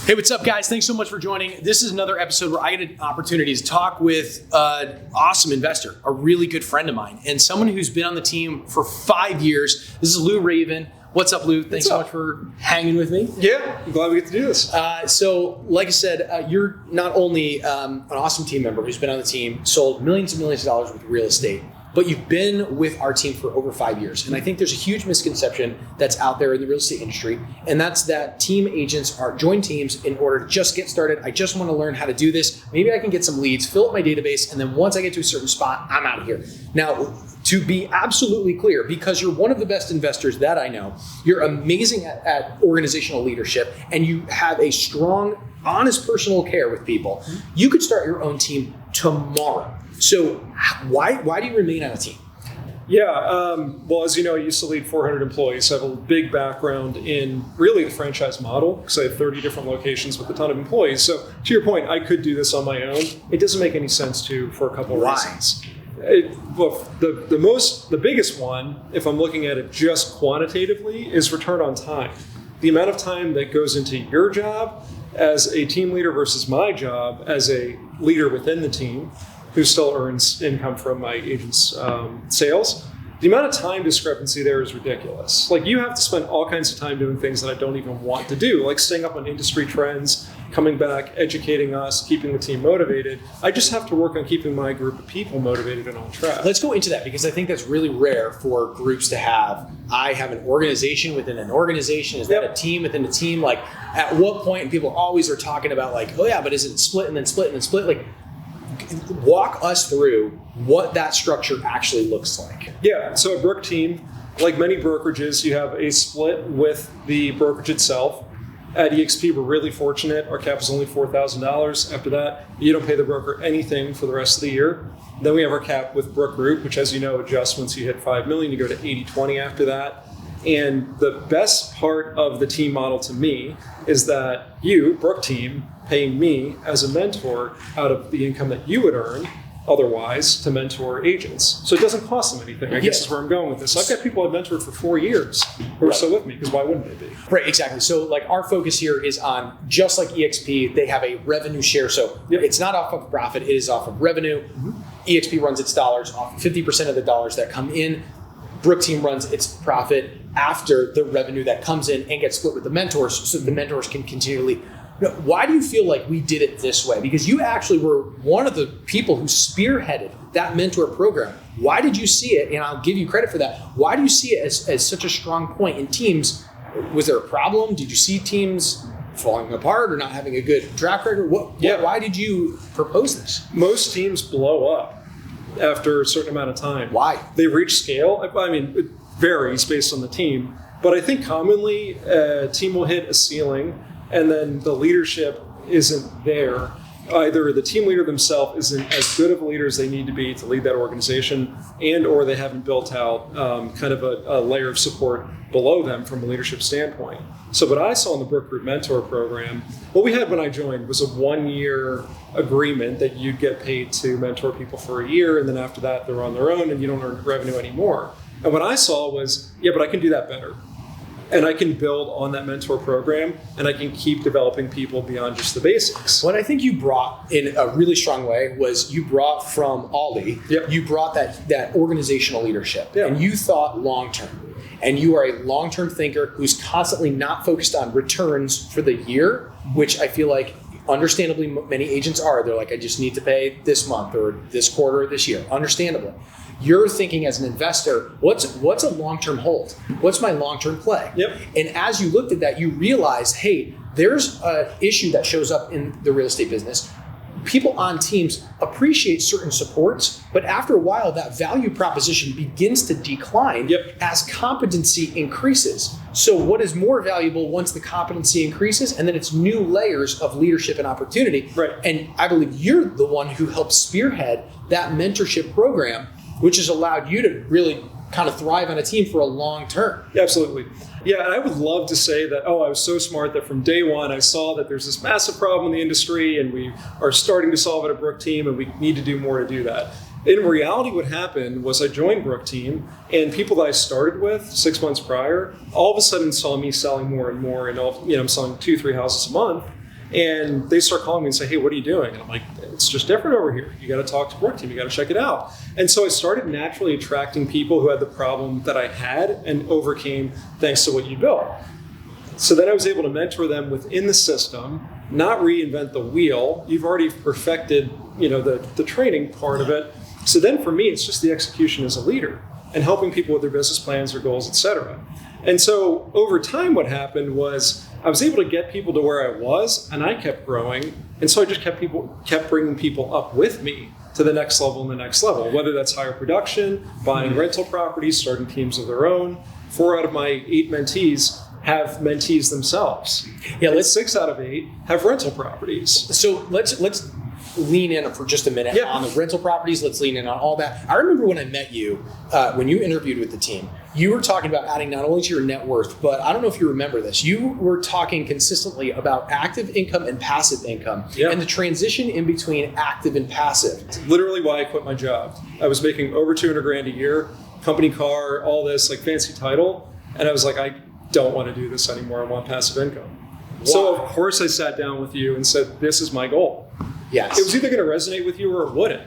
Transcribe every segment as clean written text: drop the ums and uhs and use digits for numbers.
Hey, what's up, guys? Thanks so much for joining. This is another episode where I get an opportunity to talk with an awesome investor, a really good friend of mine, and someone who's been on the team for 5 years. This is Lou Raven. What's up, Lou? Thanks so much for hanging with me. Yeah, I'm glad we get to do this. So, like I said, you're not only an awesome team member who's been on the team, sold millions and millions of dollars with real estate, but you've been with our team for over 5 years. And I think there's a huge misconception that's out there in the real estate industry, and that's that team agents are join teams in order to just get started. I just want to learn how to do this. Maybe I can get some leads, fill up my database, and then once I get to a certain spot, I'm out of here. Now, to be absolutely clear, because you're one of the best investors that I know, you're amazing at organizational leadership, and you have a strong, honest personal care with people, you could start your own team tomorrow. So why do you remain on a team? Yeah, well, as you know, I used to lead 400 employees. So I have a big background in really the franchise model because I have 30 different locations with a ton of employees. So to your point, I could do this on my own. It doesn't make any sense to for a couple of reasons. The biggest one, if I'm looking at it just quantitatively, is return on time. The amount of time that goes into your job as a team leader versus my job as a leader within the team who still earns income from my agent's sales. The amount of time discrepancy there is ridiculous. Like, you have to spend all kinds of time doing things that I don't even want to do, like staying up on industry trends, coming back, educating us, keeping the team motivated. I just have to work on keeping my group of people motivated and on track. Let's go into that, because I think that's really rare for groups to have. I have an organization within an organization. Is that a team within a team? Like, at what point people always are talking about, like, oh yeah, but is it split and then split and then split? Like, walk us through what that structure actually looks like. Yeah, so at Brooke Team, like many brokerages, you have a split with the brokerage itself. At EXP, we're really fortunate. Our cap is only $4,000. After that, you don't pay the broker anything for the rest of the year. Then we have our cap with Brooke Group, which, as you know, adjusts once you hit $5 million. You go to 80-20 after that. And the best part of the team model to me is that you, Brooke Team, paying me as a mentor out of the income that you would earn otherwise to mentor agents. So it doesn't cost them anything, I guess is where I'm going with this. I've got people I've mentored for 4 years who are still with me, because why wouldn't they be? Right, exactly. So like, our focus here is on, just like EXP, they have a revenue share. So it's not off of profit, it is off of revenue. EXP runs its dollars off 50% of the dollars that come in. Brooke Team runs its profit after the revenue that comes in and gets split with the mentors, so the mentors can continually. Why do you feel like we did it this way? Because you actually were one of the people who spearheaded that mentor program. Why did you see it? And I'll give you credit for that. Why do you see it as such a strong point in teams? Was there a problem? Did you see teams falling apart or not having a good track record? Why did you propose this? Most teams blow up after a certain amount of time. Why? They reach scale. I mean, it varies based on the team. But I think commonly a team will hit a ceiling, and then the leadership isn't there. Either the team leader themselves isn't as good of a leader as they need to be to lead that organization, and or they haven't built out kind of a layer of support below them from a leadership standpoint. So what I saw in the Brooke Group Mentor Program, what we had when I joined was a 1-year agreement that you'd get paid to mentor people for a year, and then after that they're on their own and you don't earn revenue anymore. And what I saw was, but I can do that better. And I can build on that mentor program, and I can keep developing people beyond just the basics. What I think you brought in a really strong way was you brought from Aldi, you brought that organizational leadership, and you thought long-term. And you are a long-term thinker who's constantly not focused on returns for the year, which I feel like understandably many agents are. They're like, I just need to pay this month or this quarter or this year. Understandably. You're thinking as an investor, what's a long-term hold? What's my long-term play? And as you looked at that, you realized, hey, there's an issue that shows up in the real estate business. People on teams appreciate certain supports, but after a while, that value proposition begins to decline as competency increases. So what is more valuable once the competency increases? And then it's new layers of leadership and opportunity. And I believe you're the one who helped spearhead that mentorship program, which has allowed you to really kind of thrive on a team for a long term. Absolutely. Yeah, and I would love to say that, I was so smart that from day one I saw that there's this massive problem in the industry and we are starting to solve it at Brooke Team and we need to do more to do that. In reality, what happened was I joined Brooke Team, and people that I started with 6 months prior all of a sudden saw me selling more and more, and I'm selling 2-3 houses a month. And they start calling me and say, hey, what are you doing? And I'm like, it's just different over here. You got to talk to Brooke Team. You got to check it out. And so I started naturally attracting people who had the problem that I had and overcame thanks to what you built. So then I was able to mentor them within the system, not reinvent the wheel. You've already perfected, the training part of it. So then for me, it's just the execution as a leader and helping people with their business plans, their goals, et cetera. And so over time, what happened was I was able to get people to where I was, and I kept growing. And so I just kept bringing people up with me to the next level and the next level, whether that's higher production, buying rental properties, starting teams of their own. 4 out of my 8 mentees have mentees themselves. Yeah, let's 6 out of 8 have rental properties. So let's lean in for just a minute on the rental properties. Let's lean in on all that. I remember when I met you, when you interviewed with the team, you were talking about adding not only to your net worth, but I don't know if you remember this. You were talking consistently about active income and passive income and the transition in between active and passive. It's literally why I quit my job. I was making over $200,000 a year, company car, all this like fancy title. And I was like, I don't want to do this anymore. I want passive income. Wow. So of course I sat down with you and said, this is my goal. Yes. It was either going to resonate with you or it wouldn't.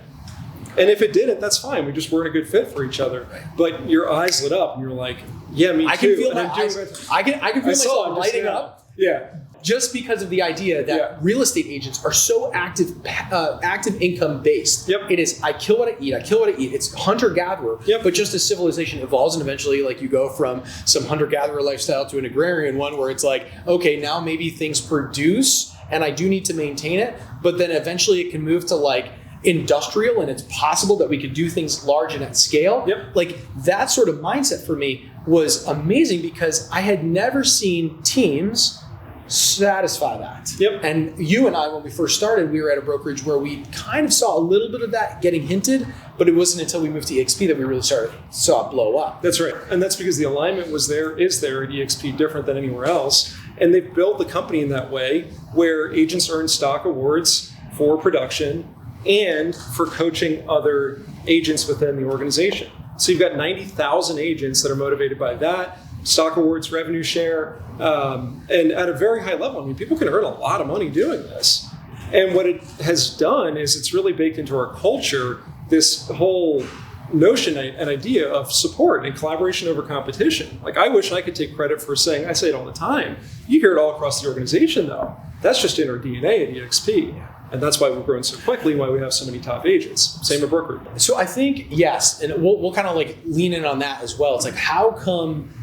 And if it didn't, that's fine. We just weren't a good fit for each other. Right. But your eyes lit up and you're like, yeah, me too. I can feel my eyes. I can feel myself lighting up. Yeah. Just because of the idea that real estate agents are so active income based. Yep. It is, I kill what I eat. It's hunter-gatherer. Yep. But just as civilization evolves and eventually like you go from some hunter-gatherer lifestyle to an agrarian one where it's like, okay, now maybe things produce and I do need to maintain it. But then eventually it can move to like industrial and it's possible that we could do things large and at scale. Yep. Like that sort of mindset for me was amazing because I had never seen teams satisfy that. Yep. And you and I, when we first started, we were at a brokerage where we kind of saw a little bit of that getting hinted, but it wasn't until we moved to EXP that we really saw it blow up. That's right. And that's because the alignment is there at EXP different than anywhere else. And they've built the company in that way where agents earn stock awards for production and for coaching other agents within the organization. So you've got 90,000 agents that are motivated by that, stock awards, revenue share, and at a very high level. I mean, people can earn a lot of money doing this. And what it has done is it's really baked into our culture this whole notion and idea of support and collaboration over competition. Like, I wish I could take credit for saying, I say it all the time, you hear it all across the organization though. That's just in our DNA at EXP. And that's why we've grown so quickly, why we have so many top agents. Same at broker. So I think, yes, and we'll kind of like lean in on that as well. It's like, how come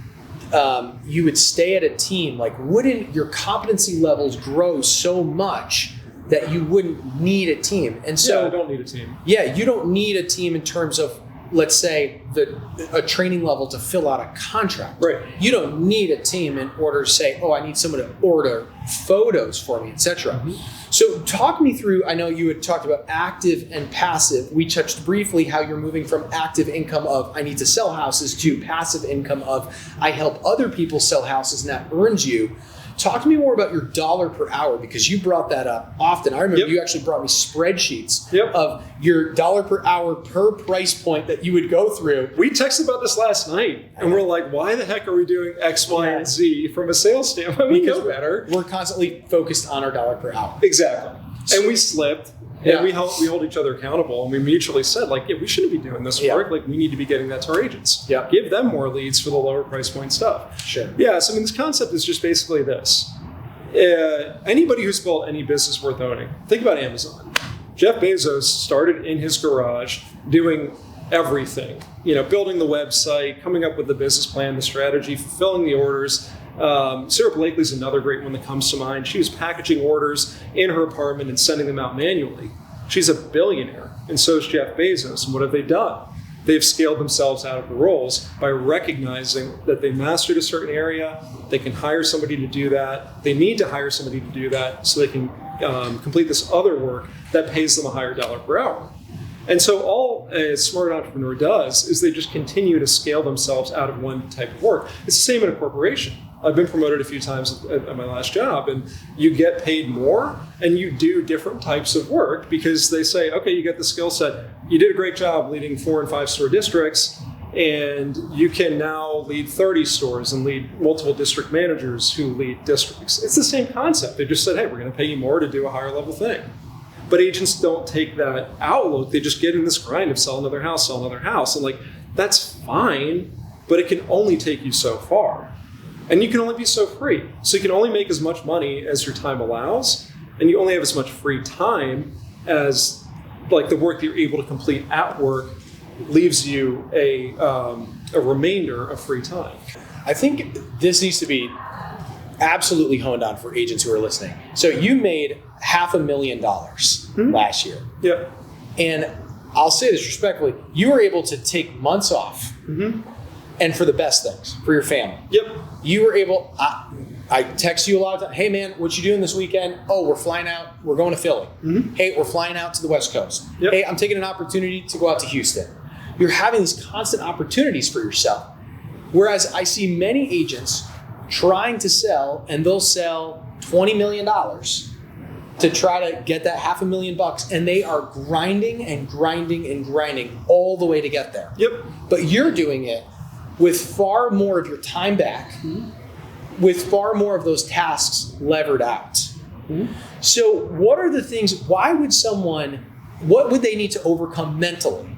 you would stay at a team? Like, wouldn't your competency levels grow so much that you wouldn't need a team? And so, I don't need a team. Yeah, you don't need a team in terms of, let's say, a training level to fill out a contract. Right. You don't need a team in order to say, oh, I need someone to order photos for me, etc. Mm-hmm. So talk me through, I know you had talked about active and passive. We touched briefly how you're moving from active income of I need to sell houses to passive income of I help other people sell houses and that earns you. Talk to me more about your dollar per hour because you brought that up often. I remember you actually brought me spreadsheets of your dollar per hour per price point that you would go through. We texted about this last night and we're like, why the heck are we doing X, Y, and Z from a sales standpoint? We know better. We're constantly focused on our dollar per hour. Exactly. And we slipped. And we hold each other accountable, and we mutually said, like, we shouldn't be doing this work. Like, we need to be getting that to our agents. Yeah. Give them more leads for the lower price point stuff. Sure. Yeah. So, I mean, this concept is just basically this. Anybody who's built any business worth owning, think about Amazon. Jeff Bezos started in his garage doing everything, building the website, coming up with the business plan, the strategy, fulfilling the orders. Sarah Blakely's another great one that comes to mind. She was packaging orders in her apartment and sending them out manually. She's a billionaire, and so is Jeff Bezos. And what have they done? They've scaled themselves out of the roles by recognizing that they mastered a certain area. They can hire somebody to do that. They need to hire somebody to do that so they can complete this other work that pays them a higher dollar per hour. And so all a smart entrepreneur does is they just continue to scale themselves out of one type of work. It's the same in a corporation. I've been promoted a few times at my last job, and you get paid more and you do different types of work because they say, okay, you get the skill set. You did a great job leading 4 and 5 store districts, And you can now lead 30 stores and lead multiple district managers who lead districts. It's the same concept. They just said, hey, we're going to pay you more to do a higher level thing. But agents don't take that outlook. They just get in this grind of sell another house, sell another house. And like, that's fine, but it can only take you so far. And you can only be so free. So you can only make as much money as your time allows. And you only have as much free time as like the work that you're able to complete at work leaves you a remainder of free time. I think this needs to be absolutely honed on for agents who are listening. So you made $500,000 last year. Yep. And I'll say this respectfully, you were able to take months off and for the best things, for your family. Yep. You were able, I text you a lot of times, hey man, what you doing this weekend? Oh, we're flying out, we're going to Philly. Hey, we're flying out to the West Coast. Yep. Hey, I'm taking an opportunity to go out to Houston. You're having these constant opportunities for yourself. Whereas I see many agents trying to sell, and they'll sell $20 million to try to get that $500,000, and they are grinding and grinding and grinding all the way to get there. Yep. But you're doing it with far more of your time back, with far more of those tasks levered out. So what are the things, what would they need to overcome mentally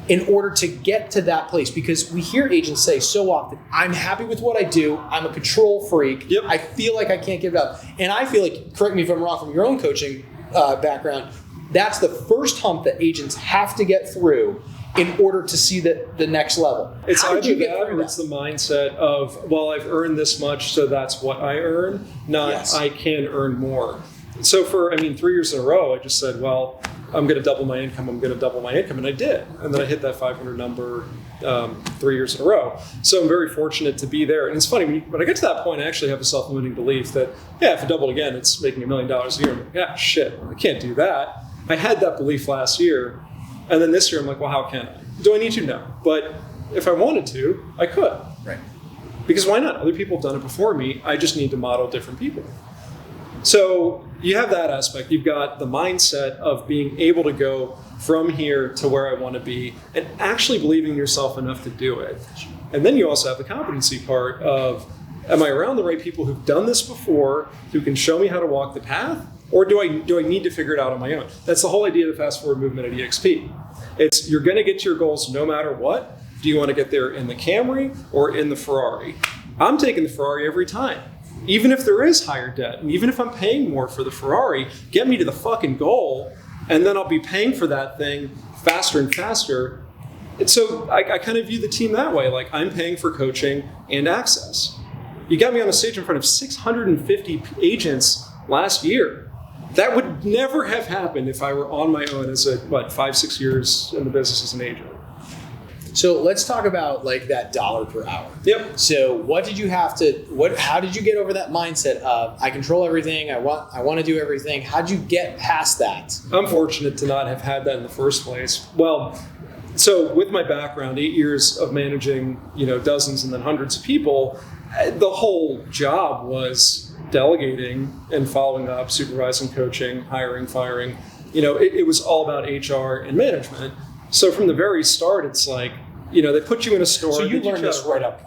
in order to get to that place? Because we hear agents say so often, I'm happy with what I do. I'm a control freak. Yep. I feel like I can't give it up. And I feel like, correct me if I'm wrong, from your own coaching background, that's the first hump that agents have to get through in order to see the next level. It's How did either you get that through or it's the mindset of, well, I've earned this much, so that's what I earn, not Yes. I can earn more. So for, 3 years in a row, I just said, well, I'm going to double my income, and I did. And then I hit that 500 number 3 years in a row. So I'm very fortunate to be there. And it's funny, when I get to that point, I actually have a self-limiting belief that, yeah, if I double again, it's making $1 million a year. I'm like, yeah, shit, I can't do that. I had that belief last year. And then this year, I'm like, well, how can I? Do I need to? No. But if I wanted to, I could. Right. Because why not? Other people have done it before me. I just need to model different people. So you have that aspect. You've got the mindset of being able to go from here to where I want to be and actually believing in yourself enough to do it. And then you also have the competency part of, am I around the right people who've done this before, who can show me how to walk the path? Or do I need to figure it out on my own? That's the whole idea of the fast forward movement at EXP. It's you're going to get to your goals no matter what. Do you want to get there in the Camry or in the Ferrari? I'm taking the Ferrari every time. Even if there is higher debt, and even if I'm paying more for the Ferrari, get me to the fucking goal, and then I'll be paying for that thing faster and faster. And so I kind of view the team that way. Like, I'm paying for coaching and access. You got me on a stage in front of 650 agents last year. That would never have happened if I were on my own as 5-6 years in the business as an agent. So let's talk about like that dollar per hour. Yep. So how did you get over that mindset of I control everything, I want to do everything? How'd you get past that? I'm fortunate to not have had that in the first place. Well, so with my background, 8 years of managing, dozens and then hundreds of people, the whole job was delegating and following up, supervising, coaching, hiring, firing. It was all about HR and management. So from the very start, it's like, they put you in a store. So you learned this right up.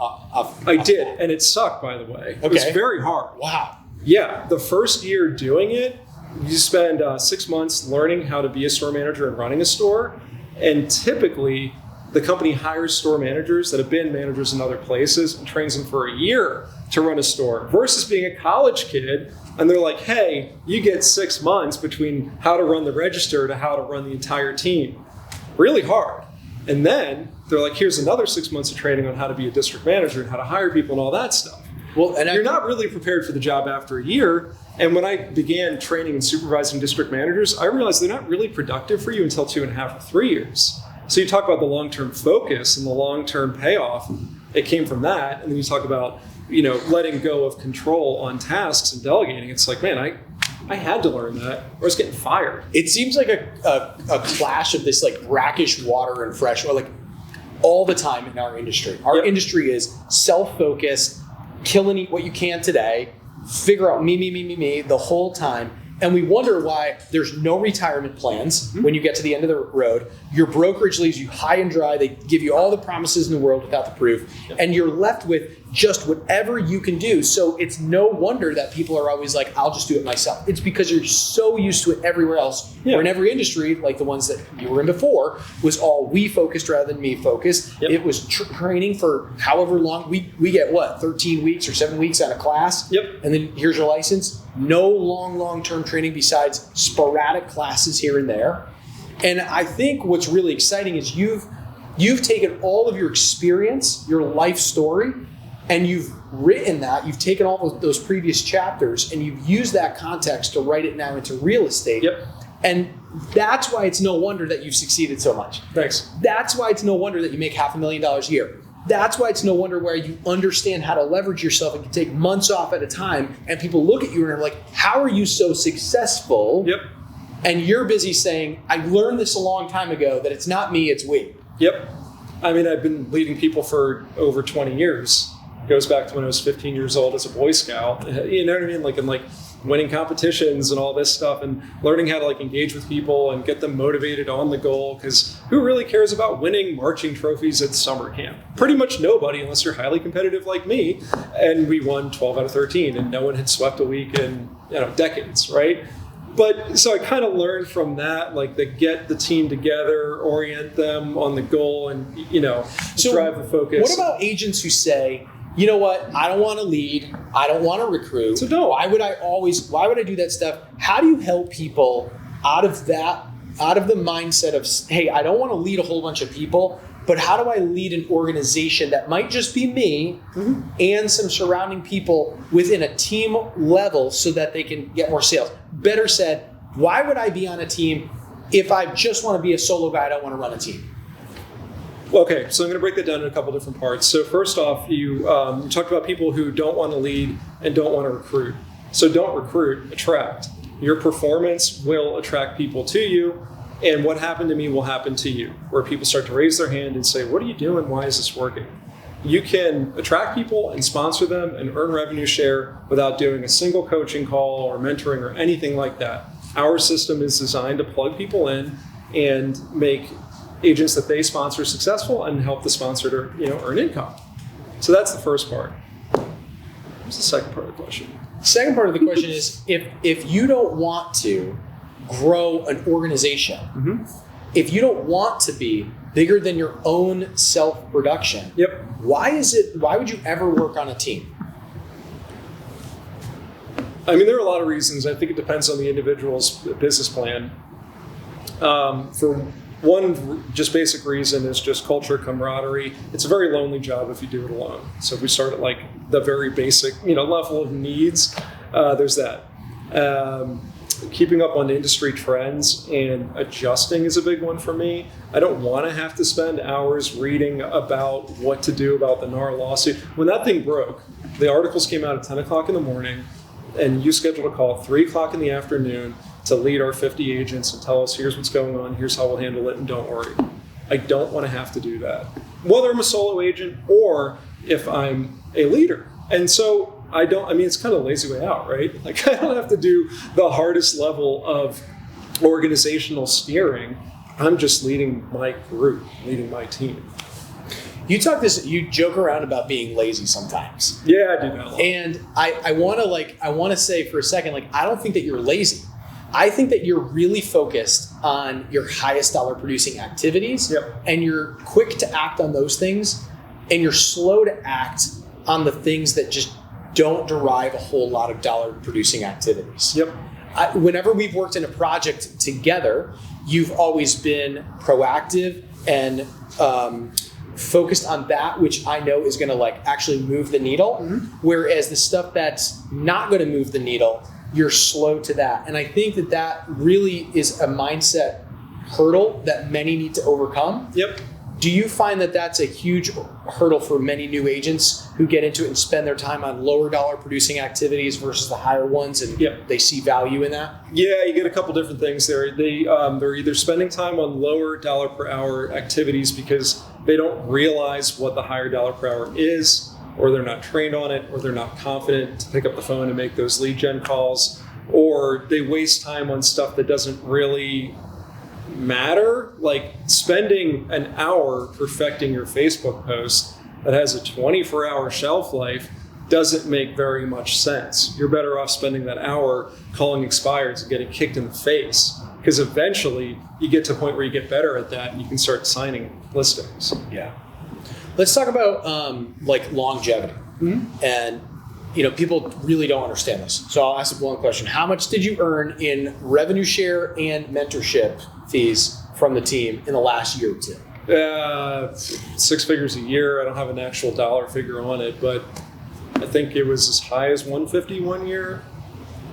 I did, and it sucked, by the way. Okay. It was very hard. Wow. Yeah, the first year doing it, you spend 6 months learning how to be a store manager and running a store. And typically, the company hires store managers that have been managers in other places and trains them for a year to run a store versus being a college kid. And they're like, hey, you get 6 months between how to run the register to how to run the entire team. Really hard. And then they're like, here's another 6 months of training on how to be a district manager and how to hire people and all that stuff. Well, and you're not really prepared for the job after a year. And when I began training and supervising district managers, I realized they're not really productive for you until 2.5 or 3 years. So you talk about the long-term focus and the long-term payoff. It came from that. And then you talk about, letting go of control on tasks and delegating. It's like, man, I had to learn that or I was getting fired. It seems like a clash of this like brackish water and fresh water, like all the time in our industry. Our industry is self-focused, kill and eat what you can today, figure out me the whole time. And we wonder why there's no retirement plans when you get to the end of the road. Your brokerage leaves you high and dry. They give you all the promises in the world without the proof. And you're left with just whatever you can do. So it's no wonder that people are always like, I'll just do it myself. It's because you're so used to it everywhere else. Or in every industry, like the ones that you were in before, was all we focused rather than me focused. It was training for however long. We get 13 weeks or 7 weeks on a class. And then here's your license. No long-term training besides sporadic classes here and there. And I think what's really exciting is you've taken all of your experience, your life story, and you've written that. You've taken all those previous chapters and you've used that context to write it now into real estate. And that's why it's no wonder that you've succeeded so much. Thanks. That's why it's no wonder that you make $500,000 a year. That's why it's no wonder where you understand how to leverage yourself and can take months off at a time. And people look at you and are like, how are you so successful? And you're busy saying, I learned this a long time ago, that it's not me, it's we. I mean, I've been leading people for over 20 years. It goes back to when I was 15 years old as a Boy Scout. You know what I mean? Like, I'm like winning competitions and all this stuff and learning how to like engage with people and get them motivated on the goal. Because who really cares about winning marching trophies at summer camp? Pretty much nobody, unless you're highly competitive like me. And we won 12 out of 13 and no one had swept a week in decades, right? But so I kind of learned from that, like to get the team together, orient them on the goal and, drive the focus. What about agents who say, you know what, I don't want to lead, I don't want to recruit. So no. Why would I do that stuff? How do you help people out of the mindset of, hey, I don't want to lead a whole bunch of people, but how do I lead an organization that might just be me and some surrounding people within a team level so that they can get more sales? Better said, why would I be on a team if I just want to be a solo guy, I don't want to run a team? Okay, so I'm going to break that down in a couple different parts. So first off, you talked about people who don't want to lead and don't want to recruit. So don't recruit, attract. Your performance will attract people to you, and what happened to me will happen to you, where people start to raise their hand and say, what are you doing? Why is this working? You can attract people and sponsor them and earn revenue share without doing a single coaching call or mentoring or anything like that. Our system is designed to plug people in and make agents that they sponsor successful and help the sponsor to earn income. So that's the first part. What's the second part of the question? Second part of the question is, if you don't want to grow an organization, if you don't want to be bigger than your own self-production, why would you ever work on a team? I mean, there are a lot of reasons. I think it depends on the individual's business plan. For one just basic reason is just culture, camaraderie. It's a very lonely job if you do it alone. So if we start at like the very basic, level of needs, there's that. Keeping up on industry trends and adjusting is a big one for me. I don't want to have to spend hours reading about what to do about the NAR lawsuit. When that thing broke, the articles came out at 10 o'clock in the morning, and you scheduled a call at 3 o'clock in the afternoon to lead our 50 agents and tell us, here's what's going on, here's how we'll handle it, and don't worry. I don't want to have to do that, whether I'm a solo agent or if I'm a leader. And so it's kind of a lazy way out, right? Like, I don't have to do the hardest level of organizational steering. I'm just leading my group, leading my team. You joke around about being lazy sometimes. Yeah, I do that a lot. And I want to say for a second, I don't think that you're lazy. I think that you're really focused on your highest dollar producing activities, and you're quick to act on those things, and you're slow to act on the things that just don't derive a whole lot of dollar producing activities. Whenever we've worked in a project together, you've always been proactive and focused on that which I know is going to actually move the needle, whereas the stuff that's not going to move the needle, you're slow to that. And I think that really is a mindset hurdle that many need to overcome. Do you find that that's a huge hurdle for many new agents who get into it and spend their time on lower dollar producing activities versus the higher ones, and they see value in that? Yeah, you get a couple different things there. They're either spending time on lower dollar per hour activities because they don't realize what the higher dollar per hour is, or they're not trained on it, or they're not confident to pick up the phone and make those lead gen calls, or they waste time on stuff that doesn't really matter. Like spending an hour perfecting your Facebook post that has a 24-hour shelf life doesn't make very much sense. You're better off spending that hour calling expireds and getting kicked in the face, because eventually you get to a point where you get better at that and you can start signing listings. Yeah. Let's talk about like longevity. And people really don't understand this. So I'll ask a blunt question. How much did you earn in revenue share and mentorship fees from the team in the last year or two? 6 figures a year. I don't have an actual dollar figure on it, but I think it was as high as 150 one year.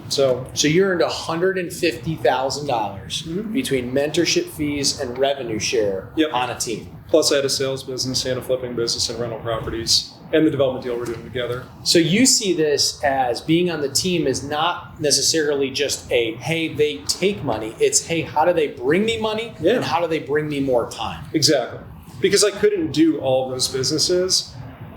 So you earned $150,000 between mentorship fees and revenue share on a team. Plus I had a sales business and a flipping business and rental properties and the development deal we're doing together. So you see this as being on the team is not necessarily just a, hey, they take money. It's, hey, how do they bring me money? And how do they bring me more time? Exactly. Because I couldn't do all of those businesses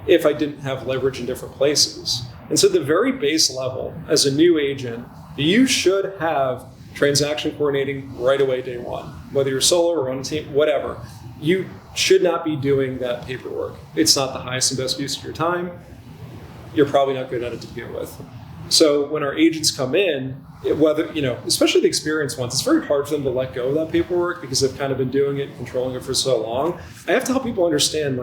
if I didn't have leverage in different places. And so at the very base level, as a new agent, you should have transaction coordinating right away day one. Whether you're solo or on a team, whatever. You should not be doing that paperwork. It's not the highest and best use of your time. You're probably not good at it to begin with. So when our agents come in, whether, especially the experienced ones, it's very hard for them to let go of that paperwork because they've kind of been doing it, controlling it for so long. I have to help people understand,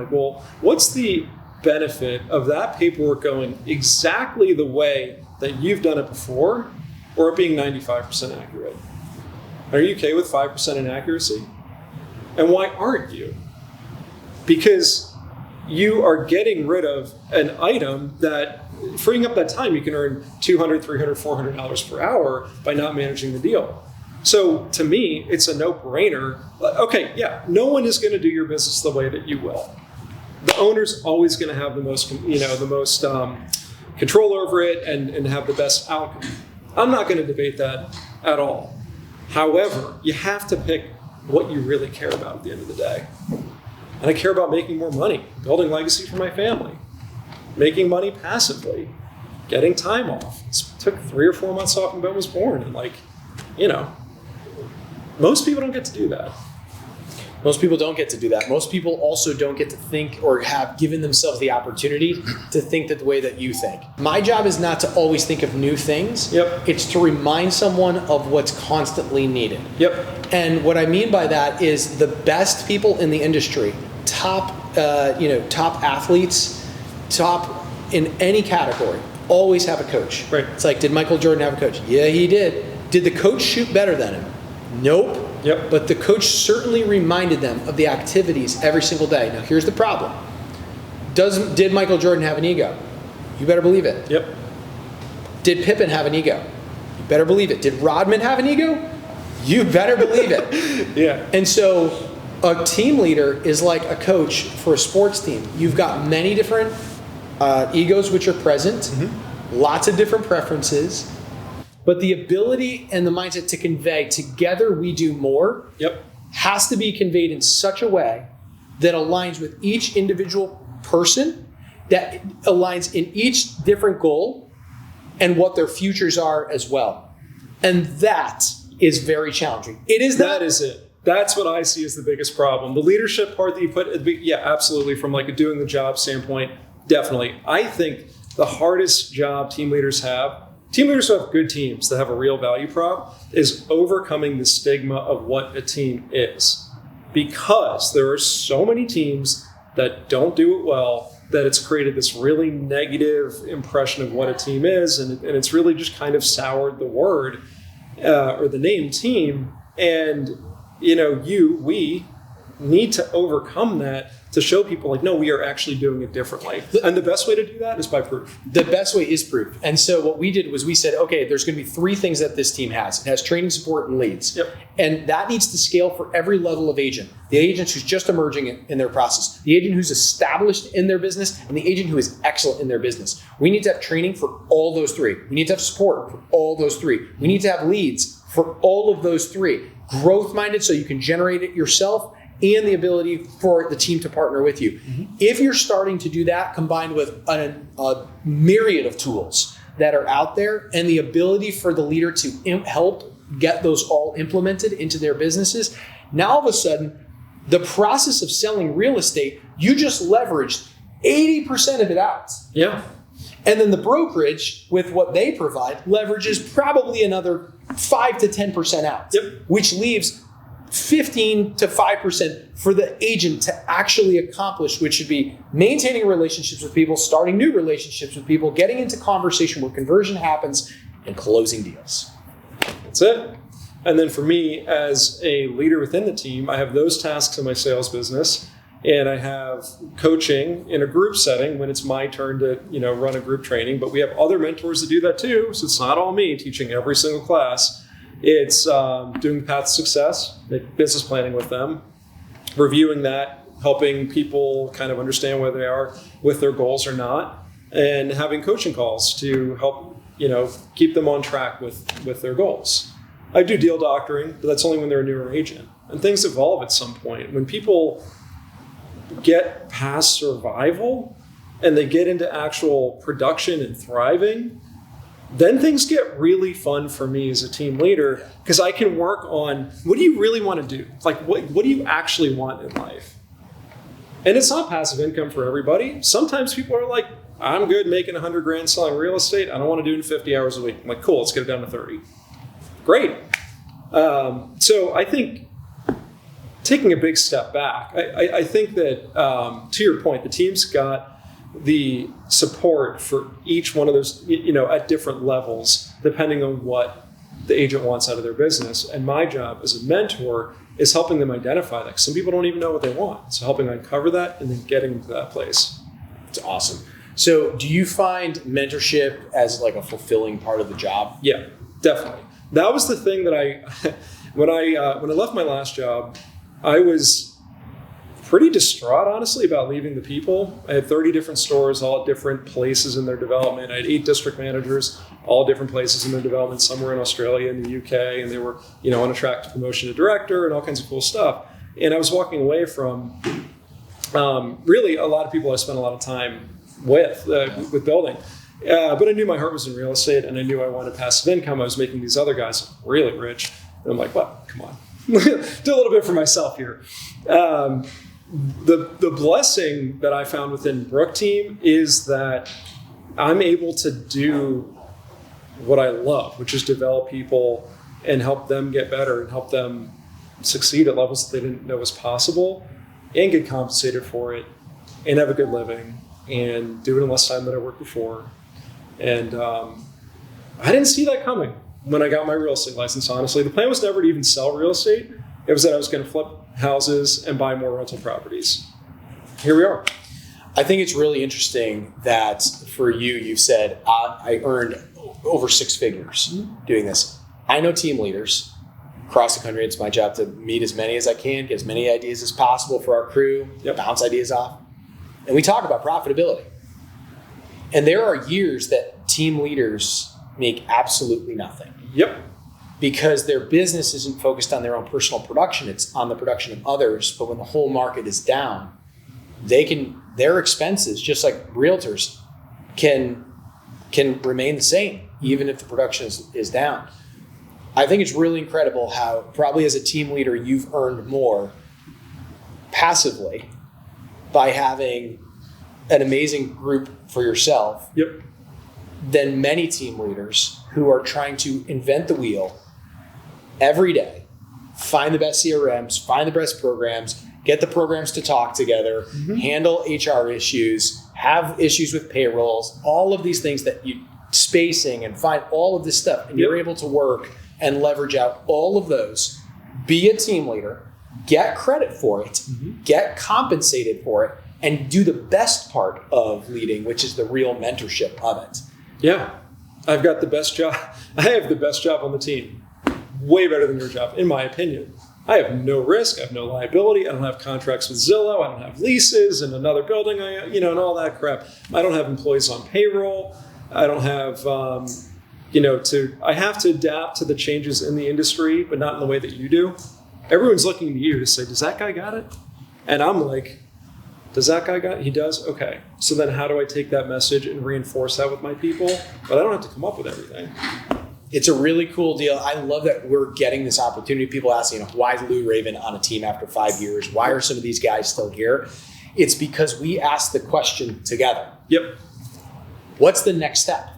what's the benefit of that paperwork going exactly the way that you've done it before, or it being 95% accurate? Are you okay with 5% inaccuracy? And why aren't you? Because you are getting rid of an item that, freeing up that time, you can earn $200, $300, $400 per hour by not managing the deal. So to me, it's a no-brainer. Okay, no one is going to do your business the way that you will. The owner's always going to have the most control over it and have the best outcome. I'm not going to debate that at all. However, you have to pick what you really care about at the end of the day. And I care about making more money, building legacy for my family, making money passively, getting time off. It took 3 or 4 months off when Ben was born. And most people don't get to do that. Most people don't get to do that. Most people also don't get to think or have given themselves the opportunity to think that the way that you think. My job is not to always think of new things. It's to remind someone of what's constantly needed. And what I mean by that is the best people in the industry, top athletes, top in any category, always have a coach. Right. It's like, did Michael Jordan have a coach? Yeah, he did. Did the coach shoot better than him? Nope. But the coach certainly reminded them of the activities every single day. Now, here's the problem. Did Michael Jordan have an ego? You better believe it. Did Pippen have an ego? You better believe it. Did Rodman have an ego? You better believe it. And so a team leader is like a coach for a sports team. You've got many different egos which are present, lots of different preferences. But the ability and the mindset to convey together we do more has to be conveyed in such a way that aligns with each individual person, that aligns in each different goal and what their futures are as well. And that is very challenging. It is that is it. That's what I see as the biggest problem. The leadership part that you put, absolutely. From like a doing the job standpoint, definitely. I think the hardest job team leaders have, team leaders who have good teams that have a real value prop, is overcoming the stigma of what a team is. Because there are so many teams that don't do it well that it's created this really negative impression of what a team is, and it's really just kind of soured the word or the name team. And we need to overcome that to show people no, we are actually doing it differently. And the best way to do that is by proof. The best way is proof. And so what we did was we said, okay, there's going to be 3 things that this team has. It has training, support, and leads. And that needs to scale for every level of agent. The agent who's just emerging in their process, the agent who's established in their business, and the agent who is excellent in their business. We need to have training for all those 3. We need to have support for all those 3. We need to have leads for all of those 3. Growth-minded so you can generate it yourself, and the ability for the team to partner with you. If you're starting to do that, combined with a myriad of tools that are out there and the ability for the leader to help get those all implemented into their businesses, now all of a sudden, the process of selling real estate, you just leveraged 80% of it out. Yeah. And then the brokerage, with what they provide, leverages probably another 5 to 10% out, which leaves 15 to 5% for the agent to actually accomplish, which should be maintaining relationships with people, starting new relationships with people, getting into conversation where conversion happens, and closing deals. That's it. And then for me, as a leader within the team, I have those tasks in my sales business, and I have coaching in a group setting when it's my turn to, run a group training. But we have other mentors that do that too, so it's not all me teaching every single class. It's doing the path to success, business planning with them, reviewing that, helping people kind of understand where they are with their goals or not, and having coaching calls to help keep them on track with their goals. I do deal doctoring, but that's only when they're a newer agent. And things evolve at some point. When people get past survival and they get into actual production and thriving, then things get really fun for me as a team leader, because I can work on, what do you really want to do? Like, what do you actually want in life? And it's not passive income for everybody. Sometimes people are like, I'm good making $100,000 selling real estate. I don't want to do it in 50 hours a week. I'm like, cool, let's get it down to 30. Great. So I think taking a big step back, I think that, to your point, the team's got the support for each one of those, at different levels, depending on what the agent wants out of their business. And my job as a mentor is helping them identify that. Some people don't even know what they want. So helping uncover that and then getting them to that place. It's awesome. So do you find mentorship as like a fulfilling part of the job? Yeah, definitely. That was the thing that when I left my last job, I was pretty distraught, honestly, about leaving the people. I had 30 different stores, all at different places in their development. I had 8 district managers, all different places in their development. Some were in Australia and the UK, and they were, on a track to promotion to director and all kinds of cool stuff. And I was walking away from really a lot of people I spent a lot of time with building. But I knew my heart was in real estate, and I knew I wanted passive income. I was making these other guys really rich. And I'm like, well, come on. Do a little bit for myself here. The blessing that I found within Brooke Team is that I'm able to do what I love, which is develop people and help them get better and help them succeed at levels that they didn't know was possible, and get compensated for it, and have a good living, and do it in less time than I worked before. And I didn't see that coming when I got my real estate license, honestly. The plan was never to even sell real estate. It was that I was going to flip houses and buy more rental properties. Here we are. I think it's really interesting that for you, you've said, I earned over 6 figures doing this. I know team leaders across the country. It's my job to meet as many as I can, get as many ideas as possible for our crew, bounce ideas off. And we talk about profitability. And there are years that team leaders make absolutely nothing. Yep. Because their business isn't focused on their own personal production, it's on the production of others. But when the whole market is down, their expenses, just like realtors, can remain the same, even if the production is down. I think it's really incredible how probably as a team leader, you've earned more passively by having an amazing group for yourself than many team leaders who are trying to invent the wheel every day, find the best CRMs, find the best programs, get the programs to talk together, handle HR issues, have issues with payrolls, all of these things that you spacing and find all of this stuff. And you're able to work and leverage out all of those, be a team leader, get credit for it, get compensated for it, and do the best part of leading, which is the real mentorship of it. Yeah. I've got the best job. I have the best job on the team. Way better than your job, in my opinion. I have no risk. I have no liability. I don't have contracts with Zillow. I don't have leases in another building, and all that crap. I don't have employees on payroll. I don't have, I have to adapt to the changes in the industry, but not in the way that you do. Everyone's looking to you to say, does that guy got it? And I'm like, Does that guy got? He does? Okay. So then how do I take that message and reinforce that with my people? But I don't have to come up with everything. It's a really cool deal. I love that we're getting this opportunity. People asking, why is Lou Raven on a team after 5 years? Why are some of these guys still here? It's because we asked the question together. Yep. What's the next step?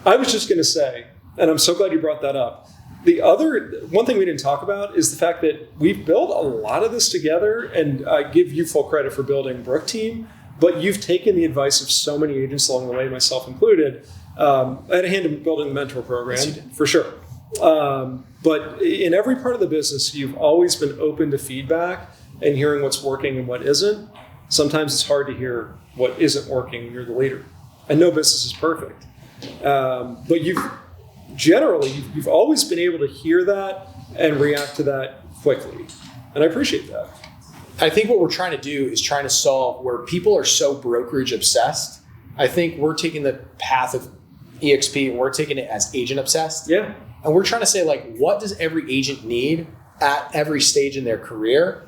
I was just going to say, and I'm so glad you brought that up. The other one thing we didn't talk about is the fact that we've built a lot of this together, and I give you full credit for building Brooke Team, but you've taken the advice of so many agents along the way, myself included. I had a hand in building the mentor program, yes, for sure. But in every part of the business, you've always been open to feedback and hearing what's working and what isn't. Sometimes it's hard to hear what isn't working when you're the leader. And no business is perfect. But you've always been able to hear that and react to that quickly. And I appreciate that. I think what we're trying to do is trying to solve where people are so brokerage obsessed. I think we're taking the path of EXP and we're taking it as agent obsessed. Yeah. And we're trying to say, what does every agent need at every stage in their career?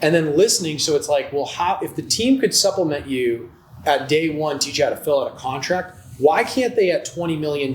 And then listening. So it's how, if the team could supplement you at day one, teach you how to fill out a contract, why can't they at $20 million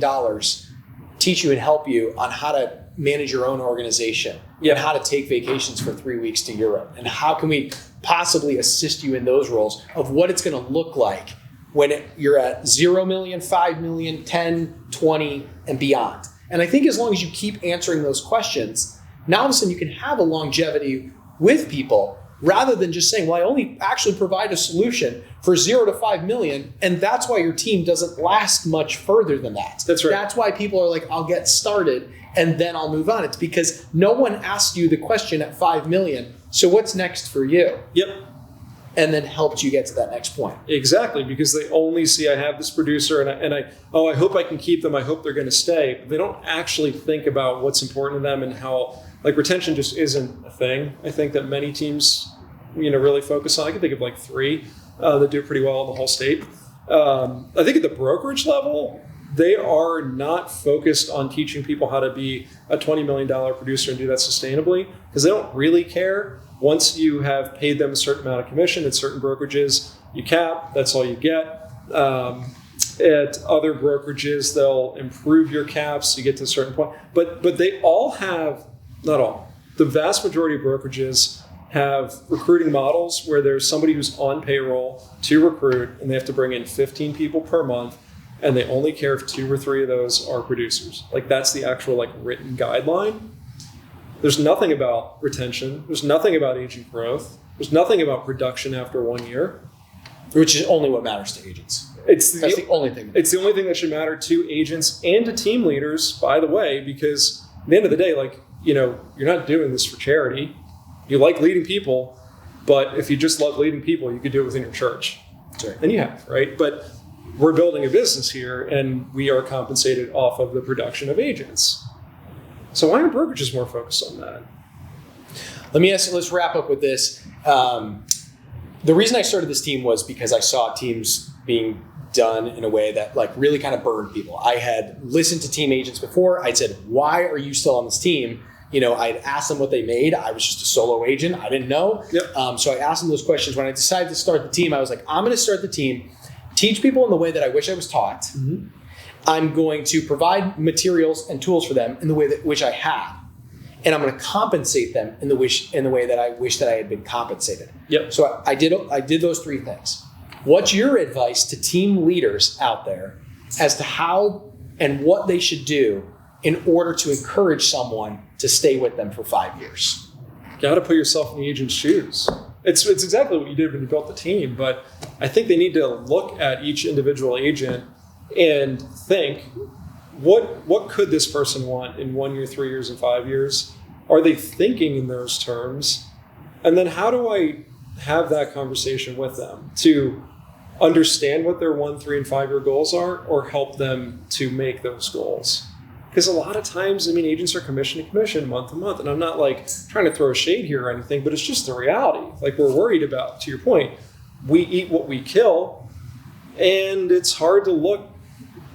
teach you and help you on how to manage your own organization and how to take vacations for 3 weeks to Europe? And how can we possibly assist you in those roles of what it's going to look like when you're at 0 million, 5 million, 10, 20, and beyond? And I think as long as you keep answering those questions, now all of a sudden you can have a longevity with people rather than just saying, well, I only actually provide a solution for 0 to 5 million. And that's why your team doesn't last much further than that. That's right. That's why people are like, I'll get started and then I'll move on. It's because no one asked you the question at 5 million. So what's next for you? Yep. And then helped you get to that next point. Exactly, because they only see I have this producer and I hope I can keep them. I hope they're going to stay. But they don't actually think about what's important to them and how, retention just isn't a thing. I think that many teams, really focus on. I can think of 3 that do pretty well in the whole state. I think at the brokerage level, they are not focused on teaching people how to be a $20 million producer and do that sustainably because they don't really care. Once you have paid them a certain amount of commission at certain brokerages, you cap, that's all you get. At other brokerages, they'll improve your caps, you get to a certain point. But they all have, not all, the vast majority of brokerages have recruiting models where there's somebody who's on payroll to recruit and they have to bring in 15 people per month and they only care if 2 or 3 of those are producers. That's the actual written guideline. There's nothing about retention. There's nothing about agent growth. There's nothing about production after 1 year. Which is only what matters to agents. That's the only thing. It's the only thing that should matter to agents and to team leaders, by the way, because at the end of the day, you're not doing this for charity. You like leading people, but if you just love leading people, you could do it within your church. That's right. And you have, right? But we're building a business here, and we are compensated off of the production of agents. So why aren't brokerages more focused on that? Let me ask you, let's wrap up with this. The reason I started this team was because I saw teams being done in a way that really kind of burned people. I had listened to team agents before. I'd said, why are you still on this team? I'd asked them what they made. I was just a solo agent. I didn't know. Yep. So I asked them those questions. When I decided to start the team, I was like, I'm going to start the team, teach people in the way that I wish I was taught. Mm-hmm. I'm going to provide materials and tools for them in the way that which I had. And I'm going to compensate them in the way that I wish that I had been compensated. Yep. So I did those 3 things. What's your advice to team leaders out there as to how and what they should do in order to encourage someone to stay with them for 5 years? Got to put yourself in the agent's shoes. It's exactly what you did when you built the team, but I think they need to look at each individual agent and think, what could this person want in 1 year, 3 years, and 5 years? Are they thinking in those terms? And then how do I have that conversation with them to understand what their 1, 3, and 5 year goals are, or help them to make those goals? Because a lot of times, agents are commission to commission, month to month. And I'm not trying to throw shade here or anything, but it's just the reality. We're worried about, to your point, we eat what we kill. And it's hard to look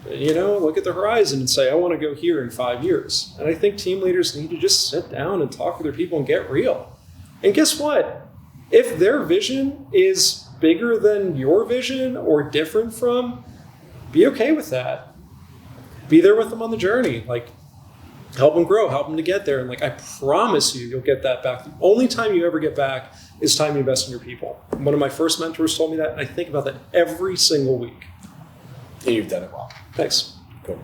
at the horizon and say, I want to go here in 5 years. And I think team leaders need to just sit down and talk with their people and get real. And guess what? If their vision is bigger than your vision or different from, be okay with that. Be there with them on the journey. Like, help them grow, help them to get there. And like, I promise you, you'll get that back. The only time you ever get back is time you invest in your people. One of my first mentors told me that, and I think about that every single week. And you've done it well. Thanks. Cool. All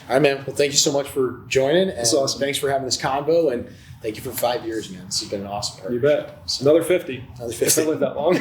right, man. Well, thank you so much for joining. And That's awesome. Thanks for having this convo, and thank you for 5 years, man. This has been an awesome part. You bet. It's another 50. Another 50. If I live that long.